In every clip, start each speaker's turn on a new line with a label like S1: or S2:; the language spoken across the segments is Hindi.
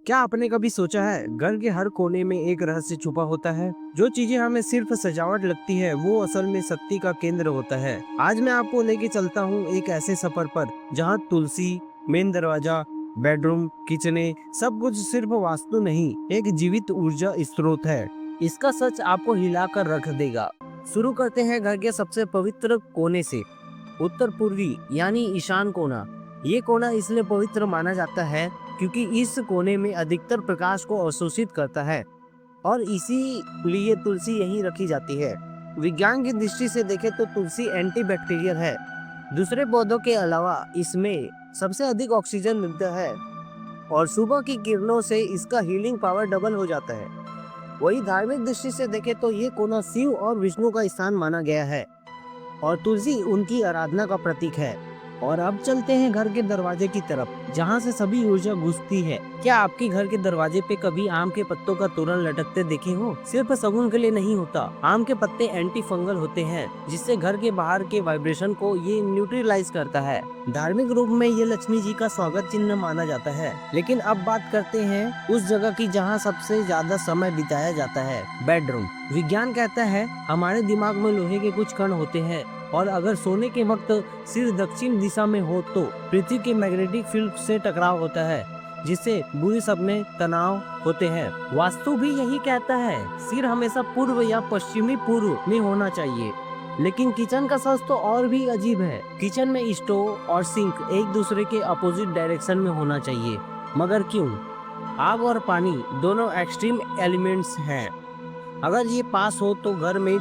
S1: क्या आपने कभी सोचा है घर के हर कोने में एक रहस्य छुपा होता है। जो चीजें हमें सिर्फ सजावट लगती है वो असल में शक्ति का केंद्र होता है। आज मैं आपको लेके चलता हूँ एक ऐसे सफर पर जहाँ तुलसी, मेन दरवाजा, बेडरूम, किचने सब कुछ सिर्फ वास्तु नहीं, एक जीवित ऊर्जा स्रोत है। इसका सच आपको हिलाकर रख देगा। शुरू करते हैं घर के सबसे पवित्र कोने से, उत्तर पूर्वी यानी ईशान कोना। ये कोना इसलिए पवित्र माना जाता है क्योंकि इस कोने में अधिकतर प्रकाश को अवशोषित करता है और इसीलिए तुलसी यहीं रखी जाती है। विज्ञान की दृष्टि से देखें तो तुलसी एंटीबैक्टीरियल है। दूसरे पौधों के अलावा इसमें सबसे अधिक ऑक्सीजन मिलता है और सुबह की किरणों से इसका हीलिंग पावर डबल हो जाता है। वही धार्मिक दृष्टि से देखें तो ये कोना शिव और विष्णु का स्थान माना गया है और तुलसी उनकी आराधना का प्रतीक है। और अब चलते हैं घर के दरवाजे की तरफ, जहाँ से सभी ऊर्जा घुसती है। क्या आपके घर के दरवाजे पे कभी आम के पत्तों का तोरण लटकते देखे हो? सिर्फ शगुन के लिए नहीं होता, आम के पत्ते एंटी फंगल होते हैं जिससे घर के बाहर के वाइब्रेशन को ये न्यूट्रलाइज करता है। धार्मिक रूप में ये लक्ष्मी जी का स्वागत चिन्ह माना जाता है। लेकिन अब बात करते हैं उस जगह की जहाँ सबसे ज्यादा समय बिताया जाता है, बेडरूम। विज्ञान कहता है हमारे दिमाग में लोहे के कुछ कण होते हैं और अगर सोने के वक्त सिर दक्षिण दिशा में हो तो पृथ्वी के मैग्नेटिक फील्ड से टकराव होता है जिससे बुरे सपने, तनाव होते हैं। वास्तु भी यही कहता है सिर हमेशा पूर्व या पश्चिमी पूर्व में होना चाहिए। लेकिन किचन का सच तो और भी अजीब है। किचन में स्टोव और सिंक एक दूसरे के अपोजिट डायरेक्शन में होना चाहिए, मगर क्यों? आग और पानी दोनों एक्सट्रीम एलिमेंट्स हैं। अगर ये पास हो तो घर में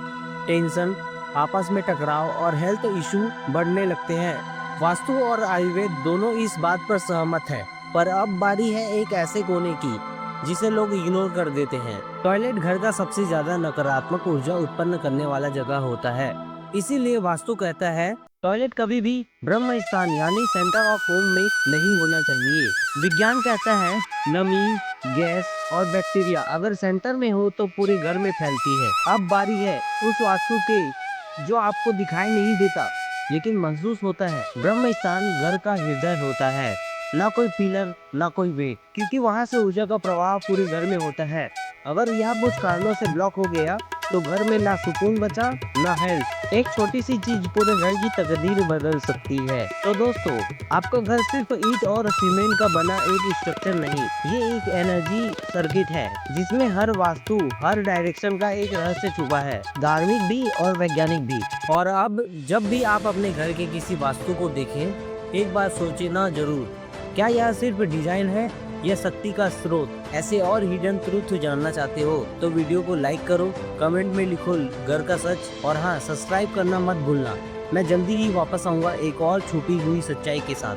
S1: टेंशन, आपस में टकराव और हेल्थ इशू बढ़ने लगते हैं। वास्तु और आयुर्वेद दोनों इस बात पर सहमत है। पर अब बारी है एक ऐसे कोने की जिसे लोग इग्नोर कर देते हैं। टॉयलेट घर का सबसे ज्यादा नकारात्मक ऊर्जा उत्पन्न करने वाला जगह होता है। इसीलिए वास्तु कहता है टॉयलेट कभी भी ब्रह्म स्थान यानी सेंटर ऑफ होम में नहीं होना चाहिए। विज्ञान कहता है नमी, गैस और बैक्टीरिया अगर सेंटर में हो तो पूरे घर में फैलती है। अब बारी है उस वास्तु के जो आपको दिखाई नहीं देता लेकिन महसूस होता है। ब्रह्म स्थान घर का हृदय होता है, ना कोई पिलर ना कोई वे, क्योंकि वहाँ से ऊर्जा का प्रवाह पूरे घर में होता है। अगर यह कुछ कारणों से ब्लॉक हो गया तो घर में ना सुकून बचा ना हेल्थ। एक छोटी सी चीज पूरे घर की तकदीर बदल सकती है। तो दोस्तों, आपका घर सिर्फ ईंट और सीमेंट का बना एक स्ट्रक्चर नहीं, ये एक एनर्जी सर्किट है जिसमें हर वास्तु, हर डायरेक्शन का एक रहस्य छुपा है, धार्मिक भी और वैज्ञानिक भी। और अब जब भी आप अपने घर के किसी वास्तु को देखें, एक बार सोचे ना जरूर, क्या यह सिर्फ डिजाइन है या शक्ति का स्रोत? ऐसे और हिडन ट्रूथ जानना चाहते हो तो वीडियो को लाइक करो, कमेंट में लिखो घर का सच, और हाँ, सब्सक्राइब करना मत भूलना। मैं जल्दी ही वापस आऊंगा एक और छुपी हुई सच्चाई के साथ।